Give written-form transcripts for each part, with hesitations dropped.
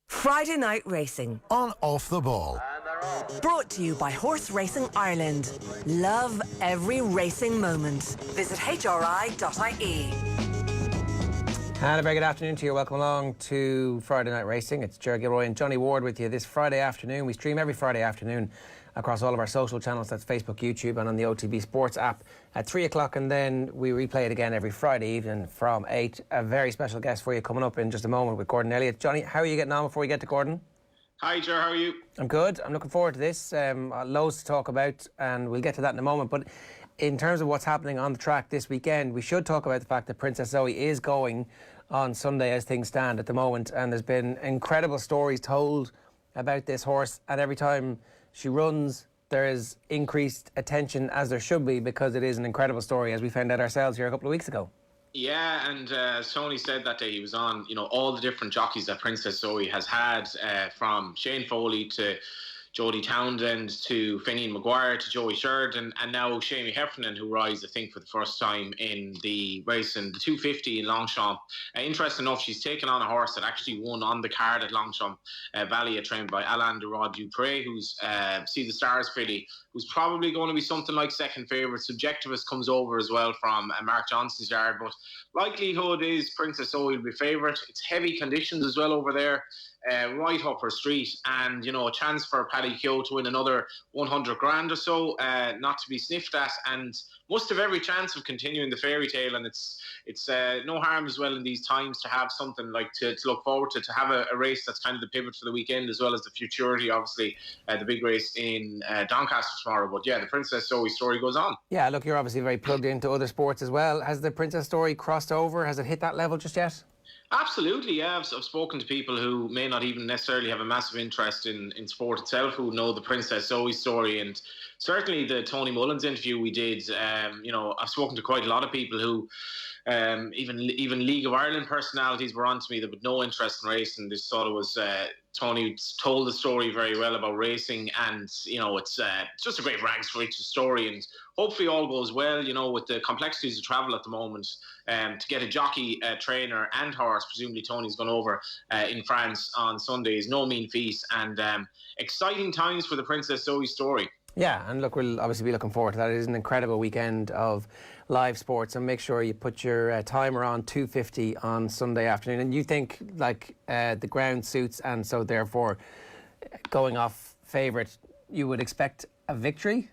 Friday Night Racing on Off the Ball. brought to you by Horse Racing Ireland. Love every racing moment. Visit hri.ie. And a very good afternoon to you. Welcome along to Friday Night Racing. It's Ger Gilroy and Johnny Ward with you this Friday afternoon. We stream every Friday afternoon across all of our social channels. That's Facebook, YouTube and on the OTB Sports app at 3 o'clock, and then we replay it again every Friday evening from 8. A very special guest for you coming up in just a moment with Gordon Elliott. Johnny, how are you getting on before we get to Gordon? Hi, Ger, how are you? I'm good. I'm looking forward to this. Loads to talk about, and we'll get to that in a moment. But in terms of what's happening on the track this weekend, we should talk about the fact that Princess Zoe is going on Sunday as things stand at the moment, and there's been incredible stories told about this horse, and every time she runs there is increased attention, as there should be, because it is an incredible story, as we found out ourselves here a couple of weeks ago. Yeah, and as Tony said that day, he was on, all the different jockeys that Princess Zoe has had, from Shane Foley to Jodie Townsend to Finian Maguire to Joey Sheridan, and now Shamie Heffernan, who rides, I think, for the first time in the race in the 250 in Longchamp. Interesting enough, she's taken on a horse that actually won on the card at Longchamp Valley, trained by Alain de Rod Dupré, who's See the Stars filly, who's probably going to be something like second favourite. Subjectivist comes over as well from Mark Johnson's yard, but likelihood is Princess Zoe will be favourite. It's heavy conditions as well over there. Right up her street, and a chance for Paddy Keogh to win another 100 grand or so, not to be sniffed at, and must have every chance of continuing the fairy tale. And it's no harm as well in these times to have something like to look forward to have a race that's kind of the pivot for the weekend, as well as the futurity, obviously, the big race in Doncaster tomorrow. But yeah, the Princess Zoe story goes on. Yeah, look, you're obviously very plugged into other sports as well. Has the Princess story crossed over? Has it hit that level just yet? Absolutely, yeah. I've spoken to people who may not even necessarily have a massive interest in sport itself, who know the Princess Zoe story, and certainly the Tony Mullins interview we did. I've spoken to quite a lot of people who, even League of Ireland personalities were on to me that with no interest in racing. They thought it was Tony told the story very well about racing, and it's just a great rags to riches story, and hopefully all goes well. With the complexities of travel at the moment, to get a jockey, trainer and horse, presumably Tony's gone over in France on Sunday, is no mean feat, and exciting times for the Princess Zoe story. Yeah, and look, we'll obviously be looking forward to that. It is an incredible weekend of live sports, and make sure you put your timer on 2:50 on Sunday afternoon. And you think, the ground suits, and so therefore going off favourite, you would expect a victory?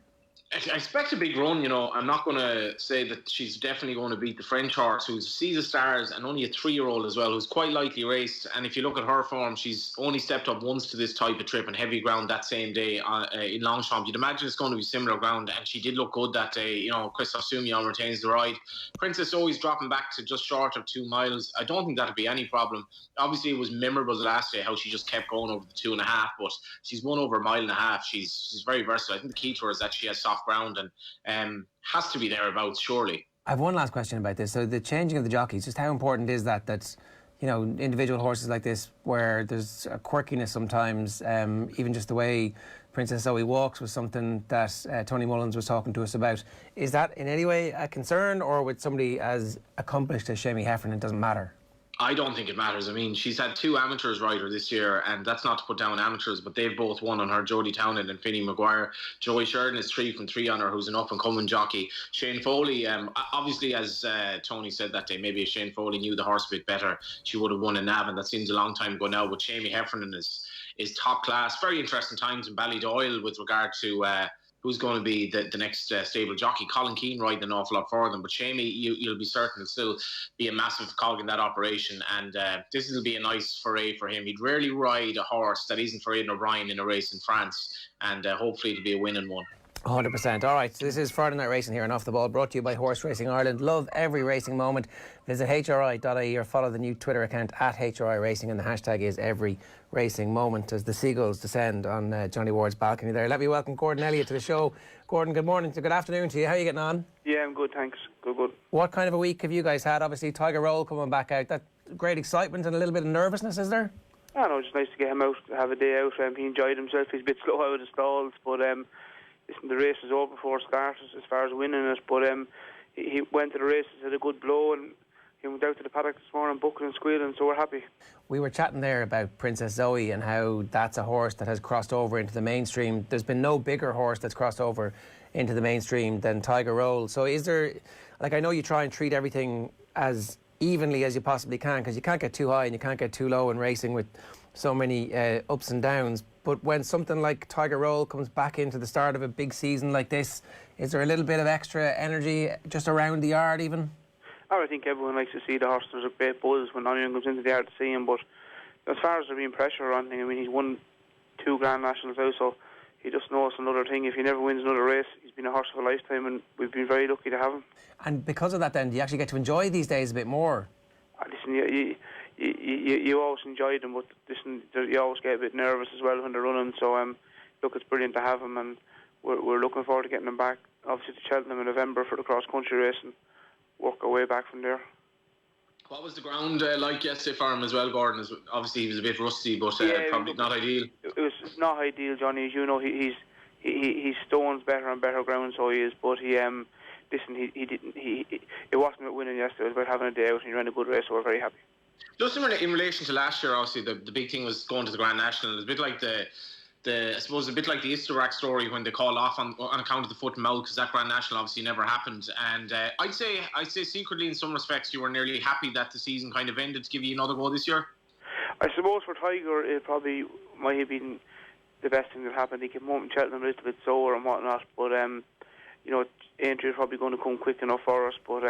I expect a big run. I'm not going to say that she's definitely going to beat the French horse, who's Sees the Stars, and only a 3-year-old as well, who's quite lightly raced. And if you look at her form, she's only stepped up once to this type of trip in heavy ground that same day in Longchamp. You'd imagine it's going to be similar ground, and she did look good that day. Christophe Soumillon retains the ride. Princess Zoe's dropping back to just short of 2 miles. I don't think that'd be any problem. Obviously, it was memorable the last day how she just kept going over the 2.5, but she's won over 1.5 miles. She's very versatile. I think the key to her is that she has soft ground, and has to be thereabouts, surely. I have one last question about this. So the changing of the jockeys, just how important is that individual horses like this, where there's a quirkiness sometimes, even just the way Princess Zoe walks was something that Tony Mullins was talking to us about. Is that in any way a concern, or with somebody as accomplished as Shamie Heffernan, it doesn't matter? I don't think it matters. I mean, she's had 2 amateurs ride her this year, and that's not to put down amateurs, but they've both won on her, Jodie Townsend and Finian Maguire. Joey Sheridan is 3 from 3 on her, who's an up-and-coming jockey. Shane Foley, obviously, as Tony said that day, maybe if Shane Foley knew the horse a bit better, she would have won in Navan. That seems a long time ago now, but Shamie Heffernan is top class. Very interesting times in Ballydoyle with regard to who's going to be the next stable jockey. Colin Keane riding an awful lot for them, but Shamie, you'll be certain will still be a massive cog in that operation, and this will be a nice foray for him. He'd rarely ride a horse that isn't for Aidan O'Brien in a race in France, and hopefully it'll be a winning one. 100%. All right, so this is Friday Night Racing here on Off the Ball, brought to you by Horse Racing Ireland. Love every racing moment. Visit hri.ie or follow the new Twitter account at HRI Racing, and the hashtag is every racing moment, as the seagulls descend on Johnny Ward's balcony there. Let me welcome Gordon Elliott to the show. Gordon, good morning, good afternoon to you. How are you getting on? Yeah, I'm good, thanks. Good. What kind of a week have you guys had? Obviously, Tiger Roll coming back out. That great excitement and a little bit of nervousness, is there? I know, it's nice to get him out, have a day out. He enjoyed himself. He's a bit slow out of the stalls, but the race is over before it started as far as winning it. But he went to the races, had a good blow, and he went out to the paddock this morning, bucking and squealing, so we're happy. We were chatting there about Princess Zoe and how that's a horse that has crossed over into the mainstream. There's been no bigger horse that's crossed over into the mainstream than Tiger Roll. So is there, like, I know you try and treat everything as evenly as you possibly can, because you can't get too high and you can't get too low in racing with so many ups and downs. But when something like Tiger Roll comes back into the start of a big season like this, is there a little bit of extra energy just around the yard even? I think everyone likes to see the horse. There's a great buzz when anyone comes into the yard to see him. But as far as there being pressure or anything, I mean, he's won 2 Grand Nationals now, so he just knows another thing. If he never wins another race, he's been a horse of a lifetime, and we've been very lucky to have him. And because of that, then, do you actually get to enjoy these days a bit more? Listen, you always enjoy them, but listen, you always get a bit nervous as well when they're running. So look, it's brilliant to have him, and we're looking forward to getting him back, obviously, to Cheltenham in November for the cross-country race, and work our way back from there. What was the ground like yesterday for him as well, Gordon? Obviously, he was a bit rusty, but probably not ideal. It was not ideal, Johnny. As you know, he's stones better on better ground, so he is. But listen, it wasn't about winning yesterday. It was about having a day out, and he ran a good race, so we're very happy. Just in relation to last year, obviously, the big thing was going to the Grand National. It was a bit like I suppose a bit like the Istorak story when they called off on account of the foot and mouth, because that Grand National obviously never happened. And I'd say secretly, in some respects, you were nearly happy that the season kind of ended to give you another go this year. I suppose for Tiger, it probably might have been the best thing that happened. He came home in Cheltenham a little bit sore and whatnot, but entry is probably going to come quick enough for us. But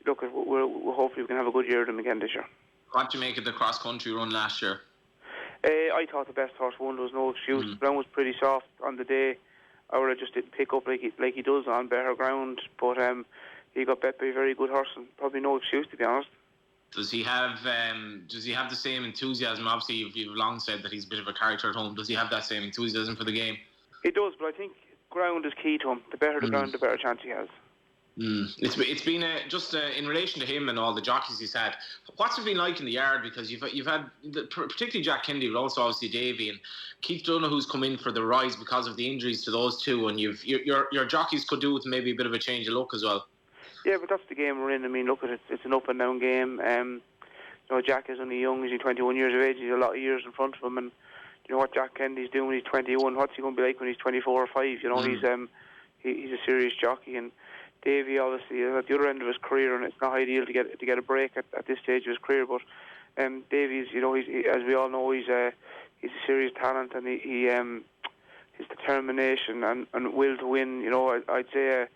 look, hopefully we can have a good year with him again this year. What did you make of the cross country run last year? I thought the best horse won. There was no excuse. The ground was pretty soft on the day. Aura just didn't pick up like he does on better ground. But he got bet by a very good horse, and probably no excuse, to be honest. Does he have the same enthusiasm? Obviously, you've long said that he's a bit of a character at home. Does he have that same enthusiasm for the game? He does, but I think ground is key to him. The better the ground, the better chance he has. It's been just in relation to him and all the jockeys he's had. What's it been like in the yard? Because you've had particularly Jack Kennedy, but also obviously Davy and Keith Donoghu's come in for the rise because of the injuries to those two, and your jockeys could do with maybe a bit of a change of look as well. Yeah, but that's the game we're in. I mean, look at it; it's an up and down game. Jack is only young; he's 21 years of age. He's a lot of years in front of him, and you know what Jack Kennedy's doing when he's 21. What's he going to be like when he's 24 or 5? You know, he's a serious jockey. And Davy obviously is at the other end of his career, and it's not ideal to get a break at this stage of his career. But Davy's, as we all know, he's a serious talent, and his determination and will to win. I'd say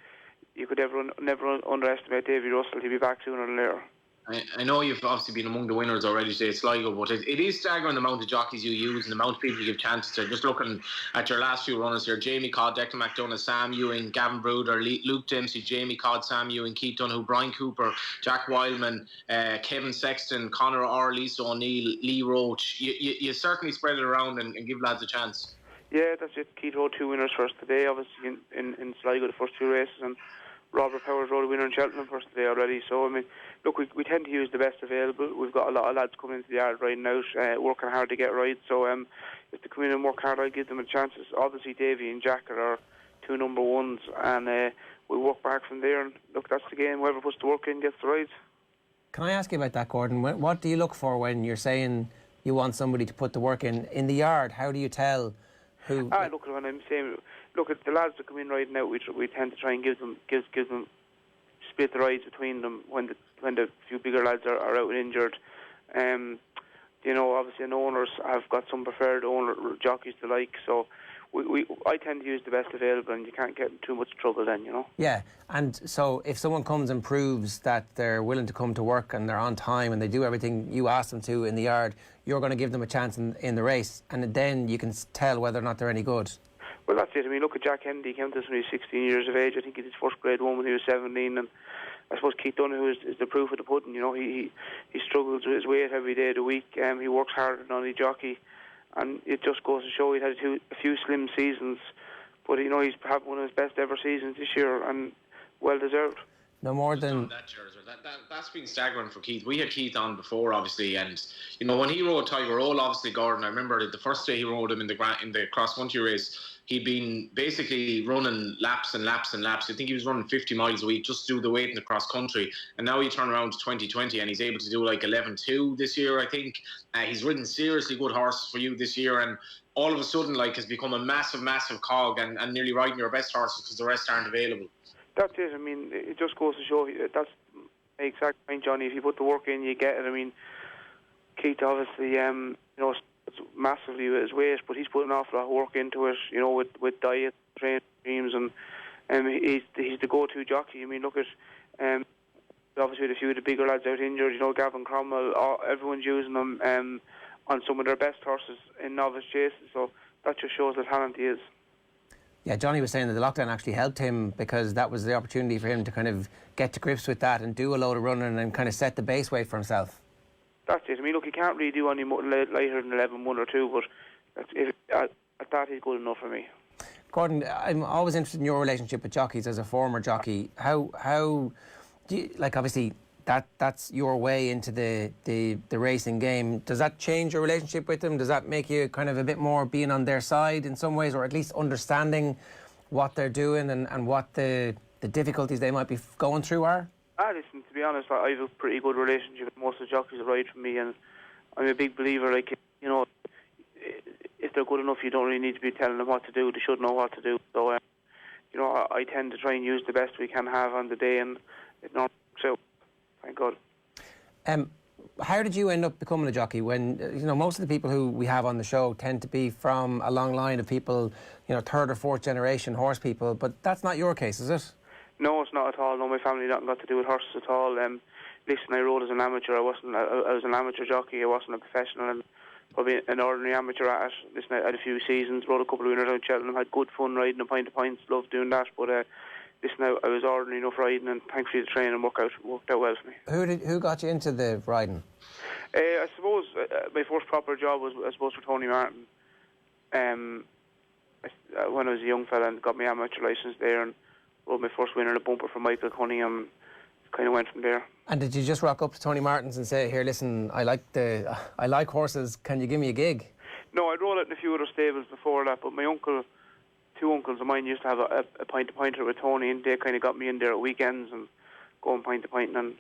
you could never underestimate Davy Russell. He'll be back sooner or later. I know you've obviously been among the winners already today at Sligo, but it is staggering the amount of jockeys you use and the amount of people you give chances to. Just looking at your last few runners here: Jamie Codd, Declan McDonough, Sam Ewing, Gavin Bruder, Luke Dempsey, Jamie Codd, Sam Ewing, Keith Donoghu, Brian Cooper, Jack Wildman, Kevin Sexton, Conor Orr, Lisa O'Neill, Lee Roach. You certainly spread it around and give lads a chance. Yeah, that's it. Keith rode 2 winners for us today, obviously in Sligo, the first 2 races, and Robert Powers rode a winner in Cheltenham for us today already. So, I mean, look, we tend to use the best available. We've got a lot of lads coming into the yard riding out, working hard to get right. So, if they come in and work hard, I give them a chance. Obviously, Davy and Jack are our 2 number ones, and we'll work back from there. And look, that's the game. Whoever puts the work in gets the rides. Can I ask you about that, Gordon? What do you look for when you're saying you want somebody to put the work in the yard? How do you tell who? Look, when I'm saying, look at the lads that come in riding out, we tend to try and give them split the rides between them when the few bigger lads are out and injured. Obviously, and owners have got some preferred jockeys to like, so I tend to use the best available, and you can't get in too much trouble then, Yeah, and so if someone comes and proves that they're willing to come to work and they're on time and they do everything you ask them to in the yard, you're going to give them a chance in the race, and then you can tell whether or not they're any good. Well, that's it. I mean, look at Jack Kennedy. He came to us when he was 16 years of age. I think he did his first grade 1 when he was 17, and I suppose Keith Donoghu is the proof of the pudding. He struggles with his weight every day of the week. He works harder than any jockey, and it just goes to show he's had a few slim seasons, but he's had one of his best ever seasons this year, and well deserved. No more than that's been staggering for Keith. We had Keith on before, obviously, and when he rode Tiger Roll, obviously, Gordon, I remember the first day he rode him in the cross country race. he'd been basically running laps and laps and laps. I think he was running 50 miles a week just to do the weight in the cross country. And now you turn around to 2020 and he's able to do like 11.2 this year, I think. He's ridden seriously good horses for you this year, and all of a sudden like has become a massive cog and nearly riding your best horses because the rest aren't available. That's it. I mean, it just goes to show that's the exact point, Johnny. If you put the work in, you get it. I mean, Keith obviously, it's massively with his weight, but he's put an awful lot of work into it, with diet, training schemes, and he's the go-to jockey. I mean, look at, obviously with a few of the bigger lads out injured, Gavin Cromwell, everyone's using them on some of their best horses in novice chases, so that just shows the talent he is. Yeah, Johnny was saying that the lockdown actually helped him because that was the opportunity for him to kind of get to grips with that and do a load of running and kind of set the base weight for himself. That's it. I mean, look, he can't really do any more lighter than 11.1 or 2, but at that he's good enough for me. Gordon, I'm always interested in your relationship with jockeys as a former jockey. How do you, like, obviously that's your way into the racing game. Does that change your relationship with them? Does that make you kind of a bit more being on their side in some ways, or at least understanding what they're doing and what the difficulties they might be going through are? Listen, to be honest, I have a pretty good relationship with most of the jockeys that ride for me, and I'm a big believer, like, if they're good enough, you don't really need to be telling them what to do. They should know what to do. So, I tend to try and use the best we can have on the day, and it not works out. Thank God. How did you end up becoming a jockey when, most of the people who we have on the show tend to be from a long line of people, third or fourth generation horse people, but that's not your case, is it? No, it's not at all. No, my family nothing got to do with horses at all. Listen, I rode as an amateur. I was an amateur jockey. I wasn't a professional, and probably an ordinary amateur at it. Listen, I had a few seasons, rode a couple of winners out in Cheltenham, had good fun riding a pint of pints, loved doing that. But listen, I was ordinary enough riding, and thankfully the training worked out well for me. Who got you into the riding? I suppose my first proper job was, for Tony Martin. When I was a young fella, and got my amateur licence there, and rode my first winner in a bumper for Michael Cunningham. Kind of went from there. And did you just rock up to Tony Martin's and say, "Here, listen, I like horses. Can you give me a gig?" No, I'd rode it in a few other stables before that, but two uncles of mine used to have a pint-to-pinter with Tony, and they kind of got me in there at weekends and going pint-to-pint, and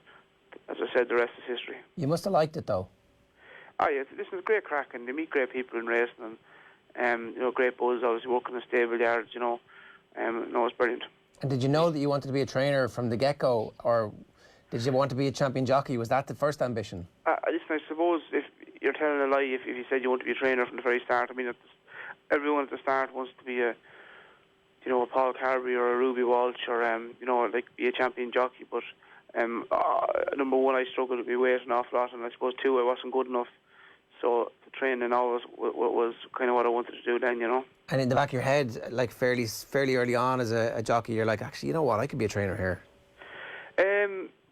as I said, the rest is history. You must have liked it, though. Yeah, listen, it's great crack, and they meet great people in racing, and great buzz. Obviously, working in stable yards, it's brilliant. And did you know that you wanted to be a trainer from the get-go, or did you want to be a champion jockey? Was that the first ambition? Listen, I suppose if you're telling a lie if you said you want to be a trainer from the very start. I mean, everyone at the start wants to be a Paul Carberry or a Ruby Walsh or be a champion jockey. But number one, I struggled with my weight an awful lot, and I suppose two, I wasn't good enough. So the training always was kind of what I wanted to do then, And in the back of your head, like fairly early on as a jockey, you're like, actually, you know what, I could be a trainer here.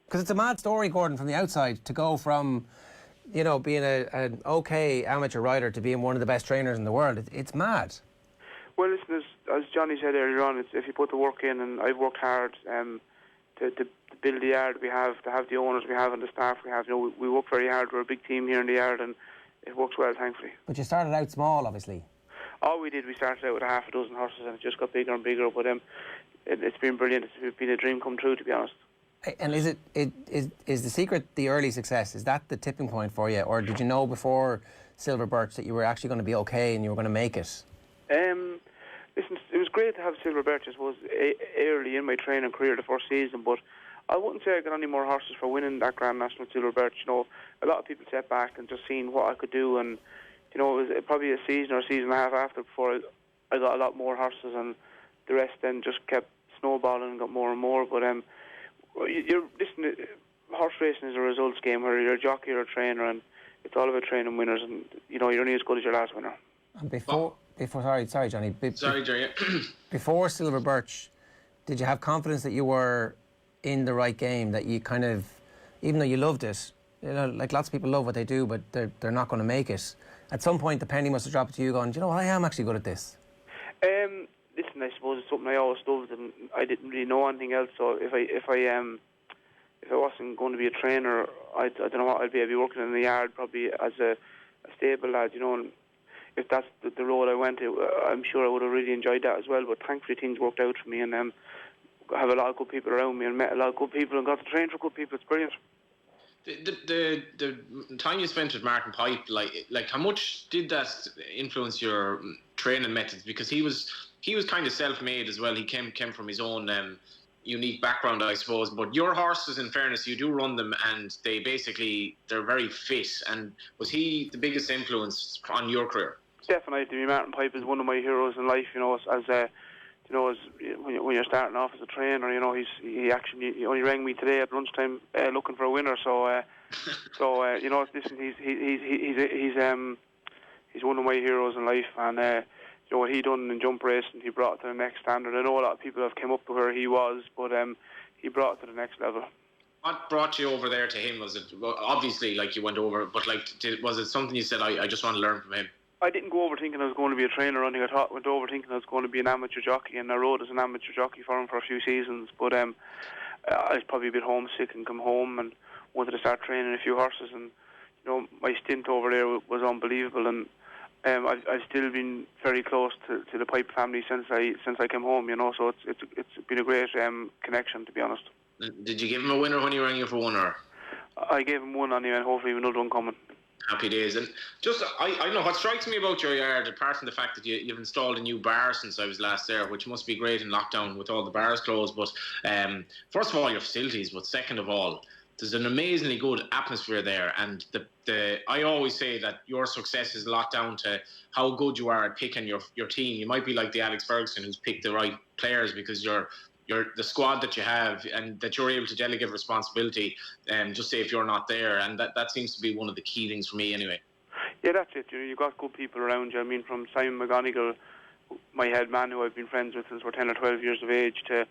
Because it's a mad story, Gordon, from the outside, to go from, being an okay amateur rider to being one of the best trainers in the world. It's mad. Well, listen, as Johnny said earlier on, it's if you put the work in, and I've worked hard to build the yard we have, to have the owners we have and the staff we have. We work very hard. We're a big team here in the yard, and it works well, thankfully. But you started out small, obviously. Oh, we did. We started out with half a dozen horses, and it just got bigger and bigger. But it's been brilliant. It's been a dream come true, to be honest. And is the secret the early success? Is that the tipping point for you, or did you know before Silver Birch that you were actually going to be okay and you were going to make it? Listen, it was great to have Silver Birch, I suppose, early in my training career, the first season. But I wouldn't say I got any more horses for winning that Grand National Silver Birch. A lot of people sat back and just seen what I could do, and it was probably a season or a season and a half after before I got a lot more horses, and the rest then just kept snowballing and got more and more. But listen, horse racing is a results game, where you're a jockey or a trainer, and it's all about training winners, and you're only as good as your last winner. And before sorry Johnny. Sorry, Jerry. Before Silver Birch, did you have confidence that you were in the right game, that you kind of, even though you loved it, like lots of people love what they do, but they're not going to make it. At some point, the penny must have dropped to you, going, I am actually good at this. Listen, I suppose it's something I always loved, and I didn't really know anything else. So if I wasn't going to be a trainer, I don't know what I'd be working in the yard, probably as a stable lad, And if that's the road I went, I'm sure I would have really enjoyed that as well. But thankfully things worked out for me, and I have a lot of good people around me and met a lot of good people and got to train for good people. It's brilliant. The time you spent with Martin Pipe, like how much did that influence your training methods? Because he was kind of self-made as well. He came from his own unique background, I suppose. But your horses, in fairness, you do run them, and they're very fit. And was he the biggest influence on your career? Definitely, Martin Pipe is one of my heroes in life. When you're starting off as a trainer, he only rang me today at lunchtime looking for a winner. Listen, he's one of my heroes in life, and what he done in jump racing, he brought it to the next standard. I know a lot of people have come up to where he was, but he brought it to the next level. What brought you over there to him? Was it obviously like you went over, but was it something you said, I just want to learn from him? I didn't go over thinking I was going to be a trainer or anything. I went over thinking I was going to be an amateur jockey, and I rode as an amateur jockey for him for a few seasons. But I was probably a bit homesick and come home and wanted to start training a few horses. And my stint over there was unbelievable. And I've still been very close to the Pipe family since I came home. So it's been a great connection, to be honest. Did you give him a winner when he rang you for one, or? I gave him one anyway, and hopefully another one coming. Happy days. And just, I don't know, what strikes me about your yard, apart from the fact that you've installed a new bar since I was last there, which must be great in lockdown with all the bars closed, but first of all, your facilities, but second of all, there's an amazingly good atmosphere there, and I always say that your success is a lot down to how good you are at picking your team. You might be like the Alex Ferguson who's picked the right players because you're the squad that you have, and that you're able to delegate responsibility, just say if you're not there, and that seems to be one of the key things for me anyway. Yeah, that's it. You've got good people around you. I mean, from Simon McGonigal, my head man, who I've been friends with since we're 10 or 12 years of age, to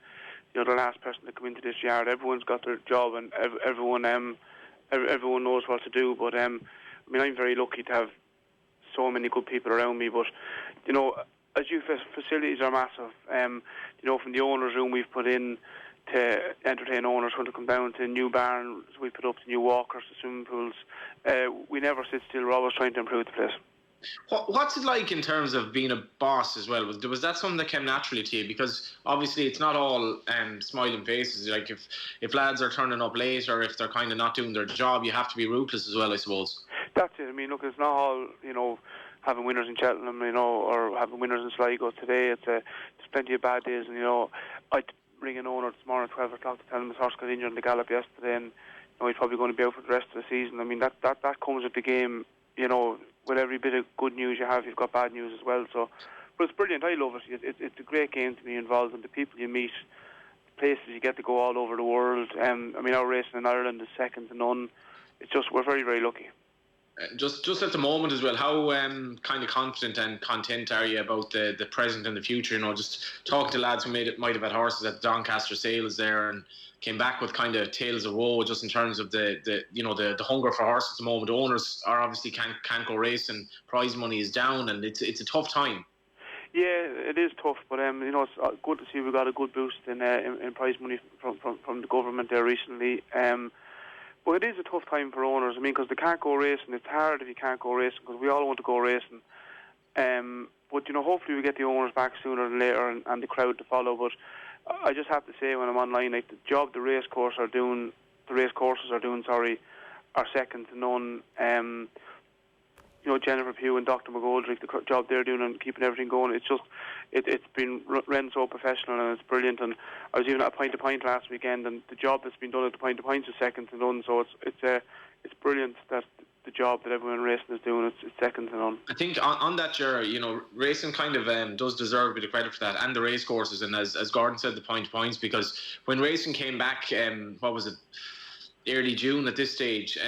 the last person to come into this yard. Everyone's got their job, and everyone knows what to do. But I'm very lucky to have so many good people around me. But as facilities are massive. From the owner's room we've put in to entertain owners when they come down to new barns, we put up the new walkers, the swimming pools. We never sit still. We're always trying to improve the place. What's it like in terms of being a boss as well? Was that something that came naturally to you? Because obviously it's not all smiling faces. Like if lads are turning up late, or if they're kind of not doing their job, you have to be ruthless as well, I suppose. That's it. I mean, look, it's not all having winners in Cheltenham, or having winners in Sligo today. There's plenty of bad days, and I'd ring an owner this morning at 12 o'clock to tell him his horse got injured in the gallop yesterday, and he's probably going to be out for the rest of the season. I mean, that comes with the game. With every bit of good news you have, you've got bad news as well. So, but it's brilliant. I love it. It's a great game to be involved in. The people you meet, places you get to go all over the world. Our racing in Ireland is second to none. We're very, very lucky. Just at the moment as well, how kind of confident and content are you about the present and the future? Just talking to lads who might have had horses at Doncaster sales there and came back with kind of tales of woe, just in terms of the hunger for horses at the moment. Owners are obviously can't go racing, prize money is down, and it's a tough time. Yeah, it is tough, but it's good to see we got a good boost in prize money from the government there recently. But it is a tough time for owners. Because they can't go racing. It's hard if you can't go racing, because we all want to go racing. But hopefully we get the owners back sooner than later, and the crowd to follow. But I just have to say, when I'm online, like, the job the racecourses are doing, are second to none. Jennifer Pugh and Dr. McGoldrick, the job they're doing and keeping everything going, it's been run so professional, and it's brilliant. And I was even at a Point to Point last weekend, and the job that's been done at the Point to Point is second to none. So it's brilliant that the job that everyone in racing is doing, it's second to none. I think on that, racing kind of does deserve a bit of credit for that, and the race courses, and as Gordon said, the Point to Points, because when racing came back, early June at this stage,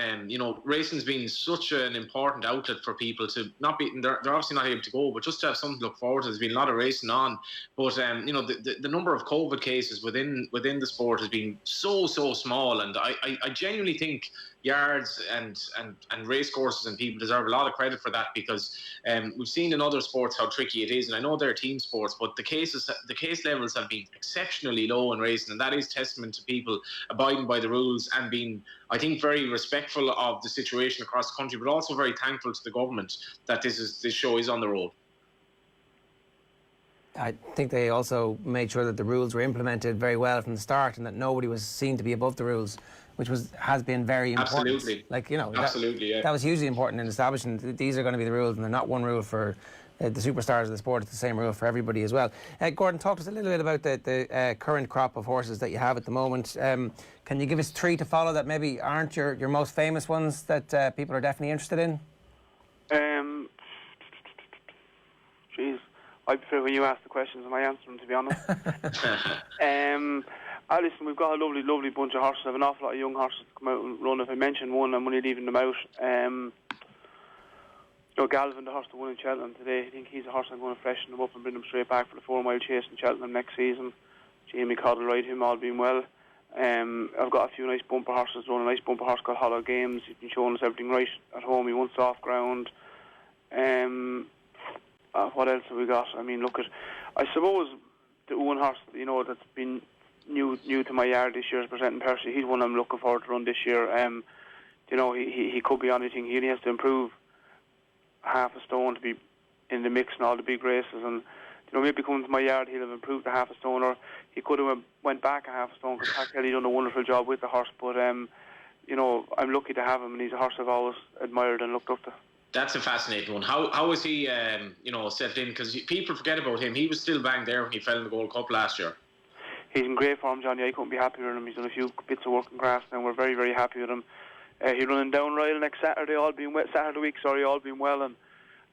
racing's been such an important outlet for people to not be, they're obviously not able to go, but just to have something to look forward to. There's been a lot of racing on, but the number of COVID cases within the sport has been so small, and I genuinely think yards and race courses, and people deserve a lot of credit for that, because we've seen in other sports how tricky it is, and I know they're team sports, but the case levels have been exceptionally low in racing, and that is testament to people abiding by the rules and being, I think, very respectful of the situation across the country, but also very thankful to the government that this show is on the road. I think they also made sure that the rules were implemented very well from the start, and that nobody was seen to be above the rules, which has been very important. Absolutely. Like, you know, absolutely, that was hugely important in establishing that these are going to be the rules, and they're not one rule for the superstars of the sport. It's the same rule for everybody as well. Gordon, talk to us a little bit about the current crop of horses that you have at the moment. Can you give us 3 to follow that maybe aren't your most famous ones that people are definitely interested in? I prefer when you ask the questions and I answer them, to be honest. Listen, we've got a lovely bunch of horses. I have an awful lot of young horses to come out and run. If I mention one, I'm only leaving them out. Galvin, the horse that won in Cheltenham today, I think he's a horse I'm going to freshen him up and bring him straight back for the 4-mile chase in Cheltenham next season. Jamie Codd will ride him, all being well. I've got a few nice bumper horses. Run a nice bumper horse called Hollow Games. He's been showing us everything right at home. He won soft ground. What else have we got? I mean, I suppose the one horse, that's been new to my yard this year is presenting Percy. He's one I'm looking forward to run this year. He could be anything. He only has to improve half a stone to be in the mix in all the big races, and maybe coming to my yard he'll have improved a half a stone, or he could have went back a half a stone, because Pat Kelly done a wonderful job with the horse. But I'm lucky to have him, and he's a horse I've always admired and looked up to. That's a fascinating one. How was he, settled in? Because people forget about him. He was still bang there when he fell in the Gold Cup last year. He's in great form, Johnny. I couldn't be happier with him. He's done a few bits of work in grass now. We're very, very happy with him. He's running down Royal next Saturday, all being well, and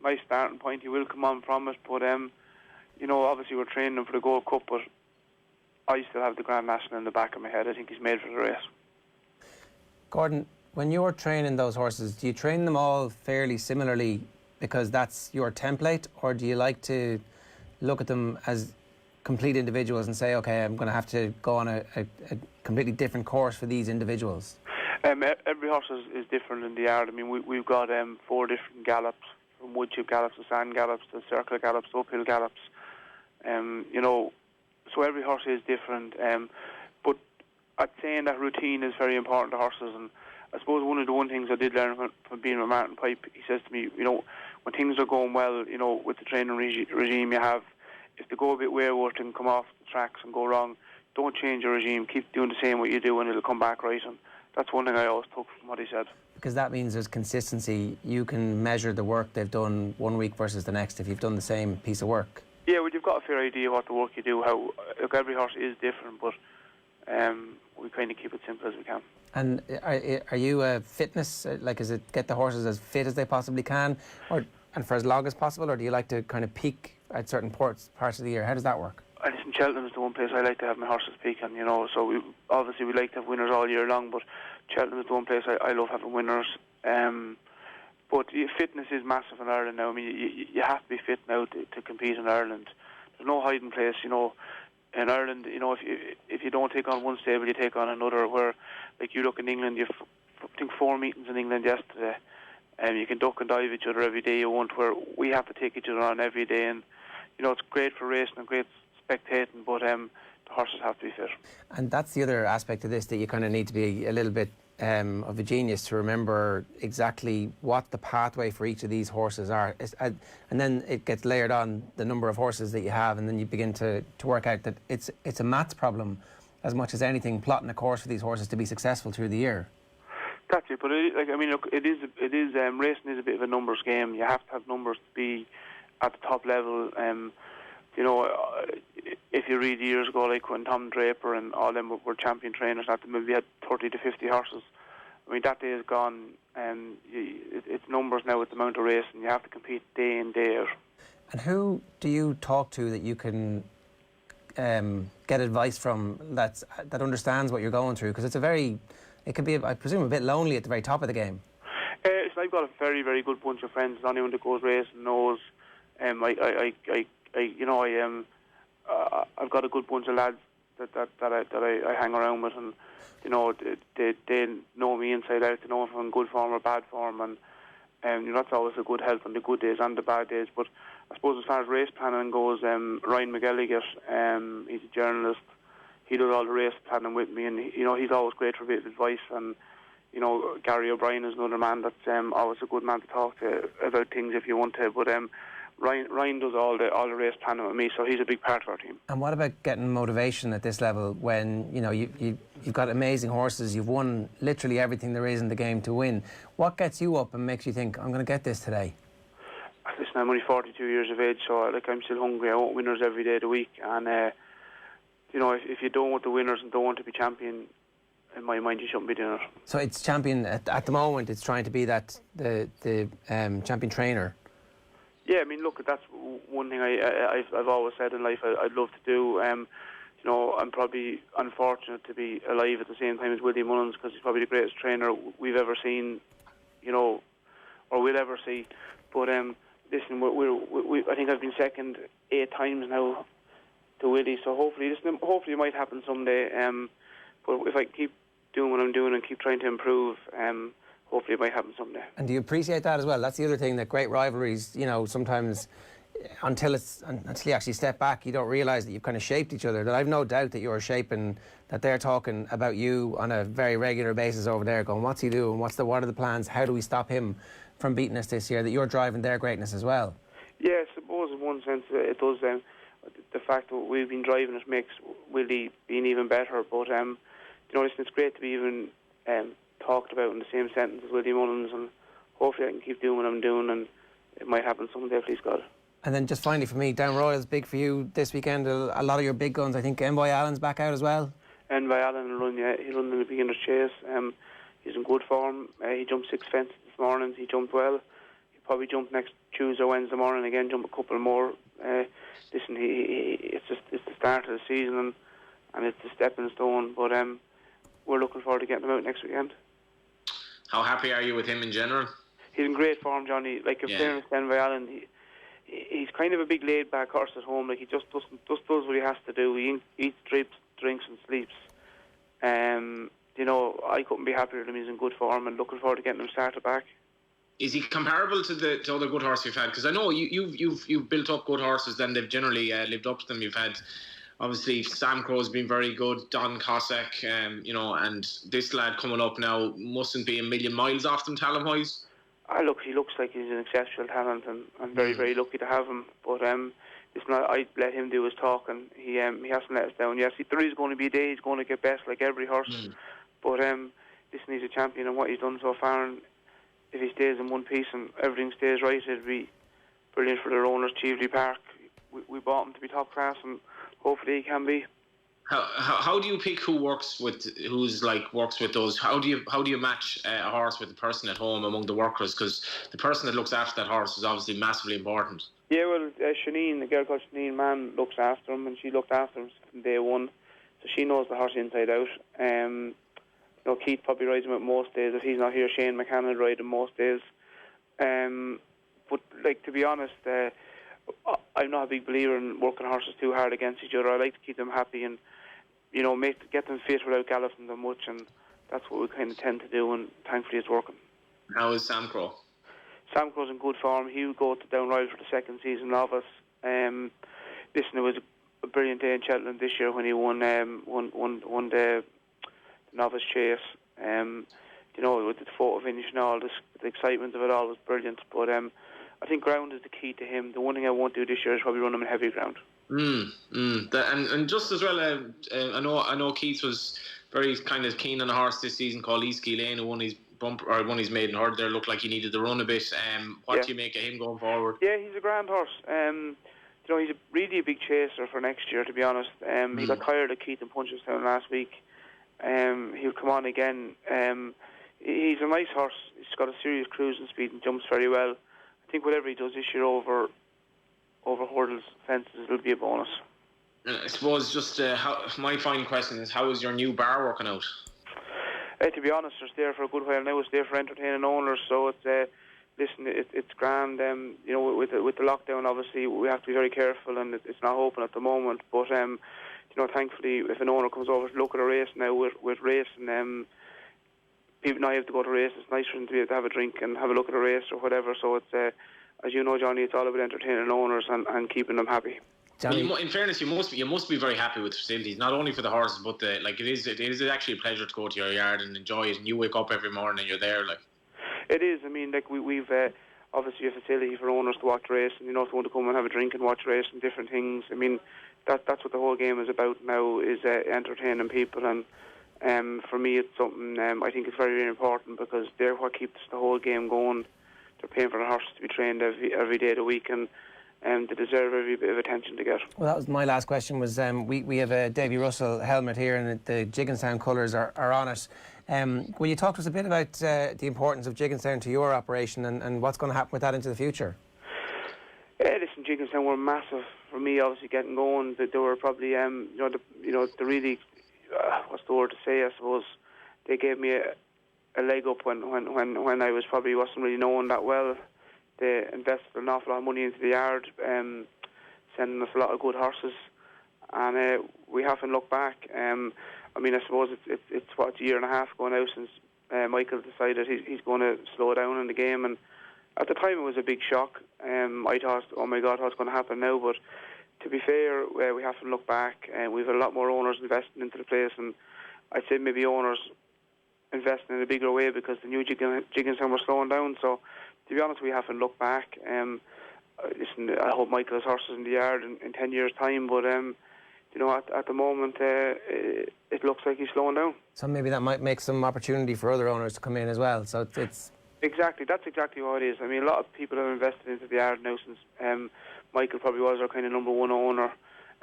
nice starting point. He will come on from it, but obviously we're training him for the Gold Cup, but I still have the Grand National in the back of my head. I think he's made for the race. Gordon, when you're training those horses, do you train them all fairly similarly because that's your template, or do you like to look at them as complete individuals and say, okay, I'm going to have to go on a completely different course for these individuals? Every horse is different in the yard. I mean, we've got 4 different gallops, from wood chip gallops to sand gallops to circle gallops to uphill gallops. So every horse is different. But I'd say that routine is very important to horses, and I suppose one of the things I did learn from being with Martin Pipe, he says to me, when things are going well, with the training regime you have, if they go a bit wayward and come off the tracks and go wrong, don't change your regime. Keep doing the same what you do and it'll come back right. And that's one thing I always took from what he said. Because that means there's consistency. You can measure the work they've done one week versus the next if you've done the same piece of work. Yeah, well, you've got a fair idea what the work you do. Every horse is different, but we kind of keep it simple as we can. And are you a fitness, is it get the horses as fit as they possibly can, and for as long as possible, or do you like to kind of peak at certain parts of the year? How does that work? Listen, Cheltenham is the one place I like to have my horses peaking, so we like to have winners all year long, but Cheltenham is the one place I love having winners. But fitness is massive in Ireland now. I mean, you have to be fit now to compete in Ireland. There's no hiding place, In Ireland, if you don't take on one stable, you take on another. Where, like, you look in England, you've I think 4 meetings in England yesterday, and you can duck and dive each other every day you want. Where we have to take each other on every day, and it's great for racing and great spectating, but the horses have to be fit. And that's the other aspect of this, that you kind of need to be a little bit of a genius to remember exactly what the pathway for each of these horses are, and then it gets layered on the number of horses that you have, and then you begin to work out that it's a maths problem as much as anything, plotting a course for these horses to be successful through the year. That's it, but racing is a bit of a numbers game. You have to have numbers to be at the top level. If you read years ago, like when Tom Draper and all them were champion trainers, at them we had 30 to 50 horses. I mean, that day is gone, and it's numbers now with the amount of racing. You have to compete day in, day out. And who do you talk to that you can get advice from that understands what you're going through? Because it can be, I presume, a bit lonely at the very top of the game. I've got a very, very good bunch of friends. Anyone that goes racing knows. I've got a good bunch of lads I hang around with, and you know they know me inside out. They know if I'm in good form or bad form, and you know, that's always a good help on the good days and the bad days. But I suppose as far as race planning goes, Ryan McElligott, he's a journalist. He does all the race planning with me, and you know, he's always great for a bit of advice. And you know, Gary O'Brien is another man that's always a good man to talk to about things if you want to. But Ryan does all the race planning with me, so he's a big part of our team. And what about getting motivation at this level when you know you've got amazing horses, you've won literally everything there is in the game to win? What gets you up and makes you think, I'm going to get this today? Listen, I'm only 42 years of age, so like I'm still hungry. I want winners every day of the week, and you know, if you don't want the winners and don't want to be champion, in my mind, you shouldn't be doing it. So it's champion at the moment. It's trying to be that the champion trainer. Yeah, I mean, look, that's one thing I've always said in life I'd love to do. You know, I'm probably unfortunate to be alive at the same time as Willie Mullins, because he's probably the greatest trainer we've ever seen, you know, or will ever see. But listen, I think I've been second 8 times now to Willie, so hopefully it might happen someday. But if I keep doing what I'm doing and keep trying to improve, hopefully it might happen someday. And do you appreciate that as well? That's the other thing, that great rivalries, you know, sometimes until you actually step back, you don't realise that you've kind of shaped each other. That I've no doubt that you're shaping, that they're talking about you on a very regular basis over there, going, what's he doing? What are the plans? How do we stop him from beating us this year? That you're driving their greatness as well. Yeah, I suppose in one sense it does. The fact that we've been driving it makes Willie being even better. But you know, listen, it's great to be even talked about in the same sentence as Willie Mullins, and hopefully I can keep doing what I'm doing, and it might happen someday, please God. And then just finally for me, Down Royal's big for you this weekend. A lot of your big guns. I think Envoy Allen's back out as well. Envoy Allen will run, yeah. He runs in the beginner's chase. He's in good form. He jumped 6 fences this morning. He jumped well. He'll probably jump next Tuesday or Wednesday morning again, jump a couple more. Listen, it's the start of the season, and it's a stepping stone. But we're looking forward to getting him out next weekend. How happy are you with him in general? He's in great form, Johnny. Like, in fairness to Envoy Allen, he's kind of a big laid-back horse at home. Like, he just does what he has to do. He eats, drinks and sleeps. You know, I couldn't be happier with him. He's in good form, and looking forward to getting him started back. Is he comparable to the other good horses you've had? Because I know you've built up good horses, and they've generally lived up to them. You've had, obviously, Sam Crow's been very good, Don Cossack, you know, and this lad coming up now mustn't be a million miles off them talent-wise. He looks like he's an exceptional talent, and I'm very, very lucky to have him. But I let him do his talk, and he hasn't let us down. Yes, there is going to be a day he's going to get best, like every horse. But listen, he's a champion, and what he's done so far, and if he stays in one piece and everything stays right, it'd be brilliant for their owners, Cheveley Park. We bought him to be top class, and hopefully he can be. How do you pick who works with those? How do you match a horse with the person at home among the workers? Because the person that looks after that horse is obviously massively important. Yeah, well, Shanine, the girl called Shanine Mann, looks after him, and she looked after him from day one, so she knows the horse inside out. You know, Keith probably rides him at most days. If he's not here, Shane McCann would ride him most days. But like, to be honest, I'm not a big believer in working horses too hard against each other. I like to keep them happy and, you know, get them fit without galloping them much, and that's what we kind of tend to do, and thankfully it's working. How is Sam Crow? Sam Crow's in good form. He will go to Down Royal for the second season of us. Listen, it was a brilliant day in Cheltenham this year when he won the novice chase. You know, with the photo finish and all this, the excitement of it all was brilliant. But I think ground is the key to him. The one thing I won't do this year is probably run him in heavy ground. And just as well, I know Keith was very kind of keen on a horse this season called Eastkey Lane, who won his maiden hurdle there. Looked like he needed to run a bit. What do you make of him going forward? Yeah, he's a grand horse. You know, he's really a big chaser for next year, to be honest. He got tired of Keith in Punchestown last week. He'll come on again. He's a nice horse. He's got a serious cruising speed and jumps very well. I think whatever he does this year over hurdles, fences, it'll be a bonus. I suppose just my final question is, how is your new bar working out? To be honest, it's there for a good while now. It's there for entertaining owners, so it's it's grand. You know, with the lockdown, obviously we have to be very careful, and it's not open at the moment. But thankfully, if an owner comes over to look at a race now with racing, people now have to go to races. It's nice for them to be able to have a drink and have a look at a race or whatever. So it's, as you know, Johnny, it's all about entertaining owners and keeping them happy. Well, in fairness, you must be very happy with the facilities, not only for the horses, but it is actually a pleasure to go to your yard and enjoy it. And you wake up every morning and you're there, like. It is. I mean, like we've obviously a facility for owners to watch race, and if they want to come and have a drink and watch race and different things. I mean, that's what the whole game is about now, is entertaining people. And for me, it's something I think it's very, very important, because they're what keeps the whole game going. They're paying for the horses to be trained every day of the week, and they deserve every bit of attention to get. Well, that was my last question. Was we have a Davy Russell helmet here, and the Jigginstown colours are on it. Will you talk to us a bit about the importance of Jigginstown to your operation and what's going to happen with that into the future? Listen, Jigginstown were massive for me. Obviously, getting going, they were probably the really what's the word to say? I suppose they gave me a leg up when I wasn't really known that well. They invested an awful lot of money into the yard, sending us a lot of good horses, and we haven't looked back. I mean, I suppose it's a year and a half ago now since Michael decided he's going to slow down in the game, and at the time it was a big shock. I thought, oh my God, what's going to happen now? But to be fair, we haven't looked back, and we've had a lot more owners investing into the place, and I'd say maybe owners investing in a bigger way because the new Jigginstown were slowing down. So to be honest, we haven't looked back. Listen, I hope Michael has horses in the yard in 10 years' time, but at the moment, it looks like he's slowing down. So maybe that might make some opportunity for other owners to come in as well. So it's exactly, that's exactly what it is. I mean, a lot of people have invested into the yard now since Michael probably was our kind of number one owner,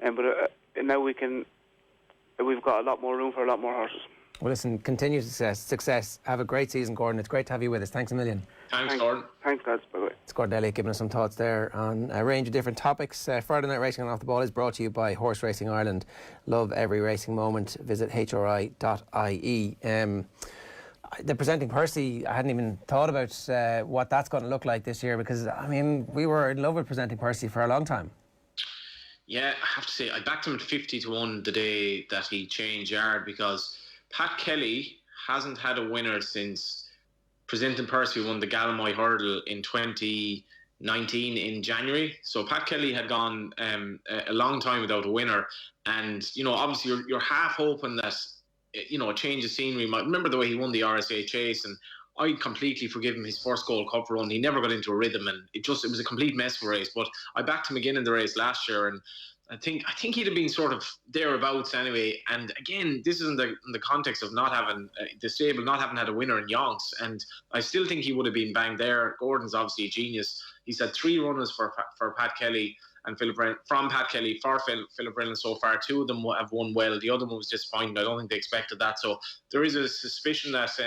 but now we've got a lot more room for a lot more horses. Well, listen, continued success. Have a great season, Gordon. It's great to have you with us. Thanks a million. Thanks, Gordon. Thanks, lads. Bye-bye. It's Gordon Elliott giving us some thoughts there on a range of different topics. Friday Night Racing and Off the Ball is brought to you by Horse Racing Ireland. Love every racing moment. Visit hri.ie. The presenting Percy, I hadn't even thought about what that's going to look like this year, because, I mean, we were in love with presenting Percy for a long time. Yeah, I have to say, I backed him at 50-1 the day that he changed yard, because Pat Kelly hasn't had a winner since Presenting Percy won the Galmoy Hurdle in 2019 in January. So Pat Kelly had gone a long time without a winner, and obviously you're half hoping that a change of scenery might. Remember the way he won the RSA Chase, and I completely forgive him his first Gold Cup run. He never got into a rhythm, and it was a complete mess of a race. But I backed him again in the race last year, and I think he'd have been sort of thereabouts anyway. And again, this is in the context of not having the stable, not having had a winner in Yonks, and I still think he would have been banged there. Gordon's obviously a genius. He's had 3 runners for Pat Kelly and Philip Brennan, from Pat Kelly for Philip Brennan so far. 2 of them have won well. The other one was disappointing. I don't think they expected that. So there is a suspicion that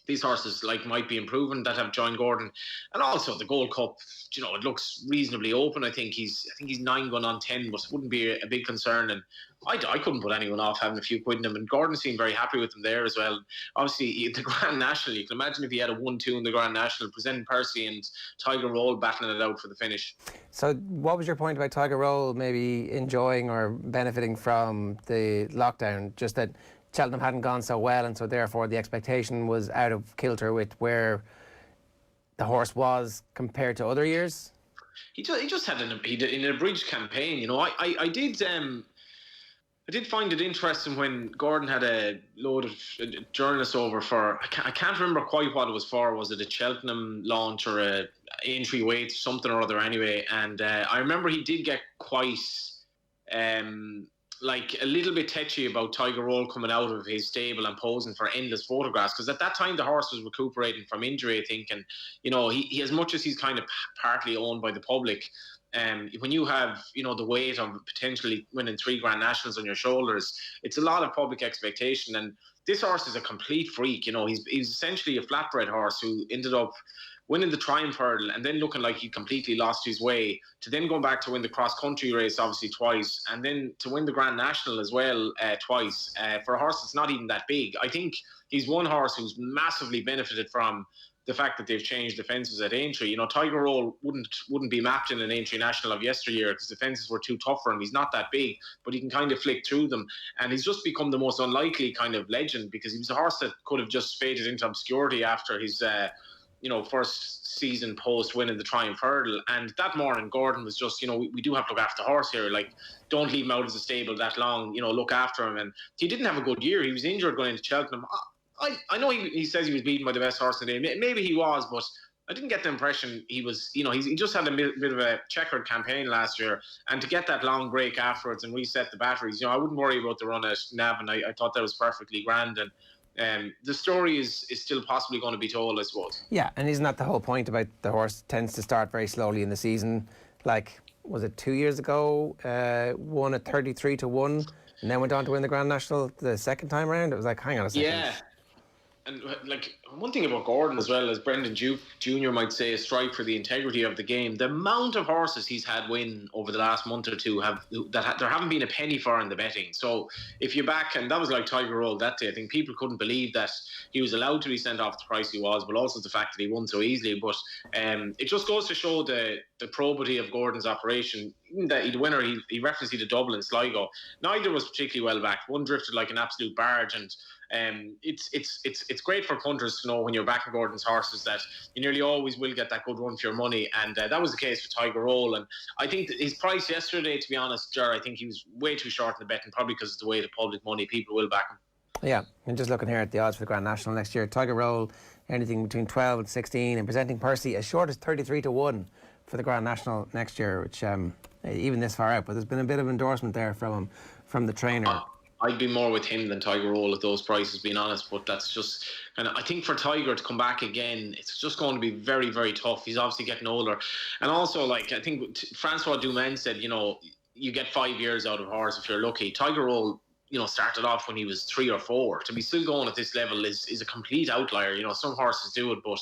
these horses might be improving that have joined Gordon. And also the Gold Cup, it looks reasonably open. I think he's 9 going on 10, but it wouldn't be a big concern. And I couldn't put anyone off having a few quid in him. And Gordon seemed very happy with him there as well. Obviously, the Grand National, you can imagine if he had a 1-2 in the Grand National, Presenting Percy and Tiger Roll battling it out for the finish. So what was your point about Tiger Roll maybe enjoying or benefiting from the lockdown? Just that Cheltenham hadn't gone so well, and so therefore the expectation was out of kilter with where the horse was compared to other years? He just had in a bridge campaign. I did find it interesting when Gordon had a load of journalists over for, I can't remember quite what it was for. Was it a Cheltenham launch or a entry weight, something or other anyway? And I remember he did get quite a little bit tetchy about Tiger Roll coming out of his stable and posing for endless photographs, because at that time the horse was recuperating from injury, I think, and he as much as he's kind of partly owned by the public, when you have the weight of potentially winning 3 Grand Nationals on your shoulders, it's a lot of public expectation. And this horse is a complete freak. He's essentially a flatbred horse who ended up winning the Triumph Hurdle and then looking like he completely lost his way, to then go back to win the cross-country race obviously twice, and then to win the Grand National as well twice, for a horse that's not even that big. I think he's one horse who's massively benefited from the fact that they've changed the fences at Aintree. You know, Tiger Roll wouldn't be mapped in an Aintree National of yesteryear because the fences were too tough for him. He's not that big, but he can kind of flick through them. And he's just become the most unlikely kind of legend because he was a horse that could have just faded into obscurity after his first season post winning the Triumph Hurdle. And that morning, Gordon was just, we do have to look after the horse here. Like, don't leave him out of the stable that long, look after him. And he didn't have a good year. He was injured going into Cheltenham. I know he says he was beaten by the best horse in the day. Maybe he was, but I didn't get the impression he was, he just had a bit of a checkered campaign last year. And to get that long break afterwards and reset the batteries, I wouldn't worry about the run at Navan. I thought that was perfectly grand. And the story is still possibly going to be told, I suppose. Yeah, and isn't that the whole point about the horse tends to start very slowly in the season? Like, was it 2 years ago, won at 33-1, and then went on to win the Grand National the second time round? It was like, hang on a second. Yeah. And like one thing about Gordon as well, as Brendan Duke Jr. might say, a strike for the integrity of the game. The amount of horses he's had win over the last month or two there haven't been a penny for in the betting. So if you back, and that was like Tiger Roll that day, I think people couldn't believe that he was allowed to be sent off the price he was, but also the fact that he won so easily. But it just goes to show the probity of Gordon's operation. Even that he'd winner, he referenced he'd a double in Sligo. Neither was particularly well backed. One drifted like an absolute barge, and it's great for punters to know when you're backing Gordon's horses that you nearly always will get that good run for your money, and that was the case for Tiger Roll. And I think that his price yesterday, to be honest, Ger, I think he was way too short in the betting, probably because of the way the public money, people will back him. Yeah, and just looking here at the odds for the Grand National next year, Tiger Roll anything between 12 and 16, and presenting Percy as short as 33-1 for the Grand National next year, which even this far out, but there's been a bit of endorsement there from him, from the trainer. I'd be more with him than Tiger Roll at those prices, being honest. But that's just kind of, I think for Tiger to come back again, it's just going to be very, very tough. He's obviously getting older. And also, like, I think Francois Dumaine said, you get 5 years out of a horse if you're lucky. Tiger Roll, started off when he was 3 or 4. To be still going at this level is a complete outlier. Some horses do it, but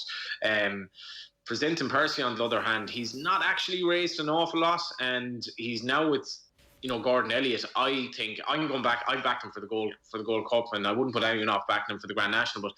presenting Percy, on the other hand, he's not actually raced an awful lot, and he's now with Gordon Elliott. I think I'm going back. I backed him for the Gold Cup, and I wouldn't put anyone off backing him for the Grand National. But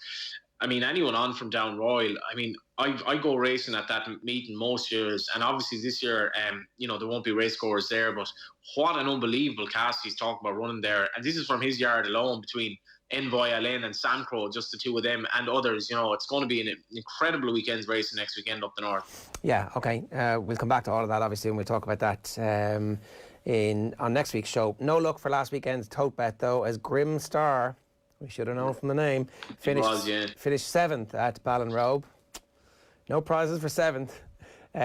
I mean, anyone on from Down Royal. I mean, I go racing at that meeting most years, and obviously this year, there won't be race scores there. But what an unbelievable cast he's talking about running there, and this is from his yard alone between Envoy Alain and Samcro, just the two of them and others. It's going to be an incredible weekend's racing next weekend up the north. Yeah, okay. We'll come back to all of that, obviously, when we talk about that on next week's show. No luck for last weekend's tote bet, though, as Grim Star, we should have known from the name, finished 7th at Ballinrobe. No prizes for 7th,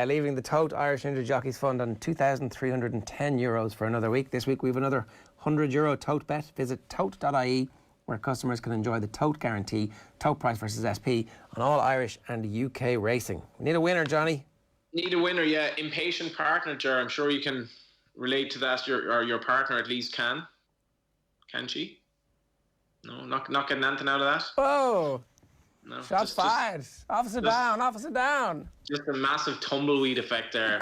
leaving the Tote Irish Injured Jockeys Fund on €2,310 for another week. This week we have another €100 tote bet. Visit tote.ie, where customers can enjoy the tote guarantee, tote price versus SP, on all Irish and UK racing. We need a winner, Johnny. Need a winner, yeah. Impatient Partner, Ger. I'm sure you can relate to that. Your partner at least can she? No, not getting anything out of that. Whoa! No, shots fired. Officer down. Just a massive tumbleweed effect there.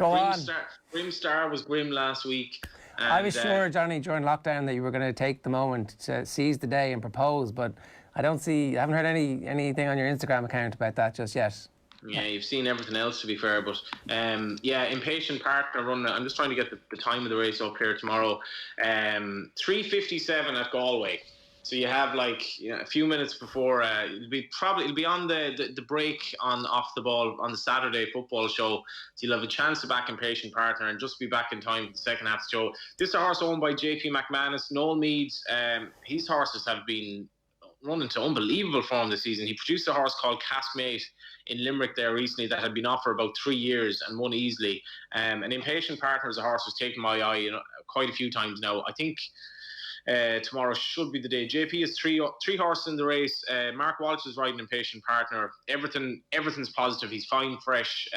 Grim Star was grim last week. And I was sure, Johnny, during lockdown that you were going to take the moment to seize the day and propose, but I haven't heard anything on your Instagram account about that just yet. Yeah, you've seen everything else, to be fair, but Impatient Partner running. I'm just trying to get the time of the race up here tomorrow. 3:57 at Galway. So you have a few minutes before it'll be on the break on Off the Ball on the Saturday football show. So you'll have a chance to back Impatient Partner and just be back in time for the second half of the show. This is a horse owned by JP McManus, Noel Meads. His horses have been running to unbelievable form this season. He produced a horse called Caskmate in Limerick there recently that had been off for about 3 years and won easily. An Impatient Partner is a horse who's taken my eye quite a few times now. I think tomorrow should be the day. JP has three horses in the race. Mark Walsh is riding Impatient Partner. Everything's positive. He's fine, fresh.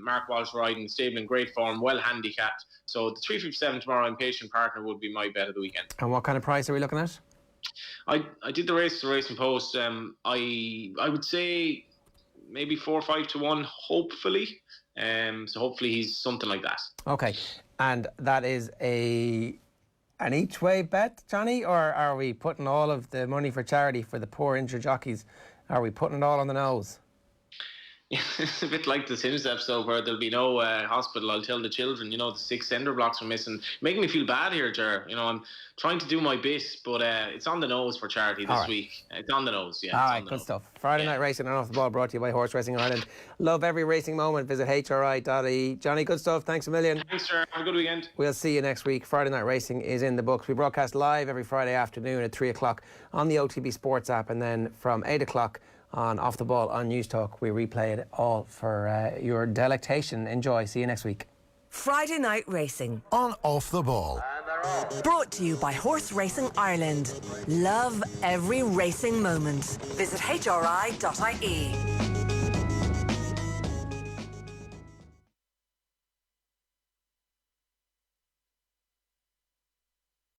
Mark Walsh riding, stable in great form, well handicapped. So the 3:57 tomorrow, Impatient Partner would be my bet of the weekend. And what kind of price are we looking at? I did the Racing Post. I would say maybe 4 or 5 to 1, hopefully. So hopefully he's something like that. Okay, and that is an each way bet, Johnny, or are we putting all of the money for charity for the poor injured jockeys? Are we putting it all on the nose? It's a bit like the Sims episode where there'll be no hospital. I'll tell the children, the 6 cinder blocks are missing. Making me feel bad here, Ger. I'm trying to do my bit, but it's on the nose for charity this week. It's on the nose, yeah. All right, good stuff. Friday Night Racing and Off the Ball brought to you by Horse Racing Ireland. Love every racing moment. Visit hri.ie. Johnny, good stuff. Thanks a million. Thanks, sir. Have a good weekend. We'll see you next week. Friday Night Racing is in the books. We broadcast live every Friday afternoon at 3 o'clock on the OTB Sports app, and then from 8 o'clock on Off the Ball on News Talk. We replay it all for your delectation. Enjoy. See you next week. Friday Night Racing on Off the Ball. Brought to you by Horse Racing Ireland. Love every racing moment. Visit hri.ie.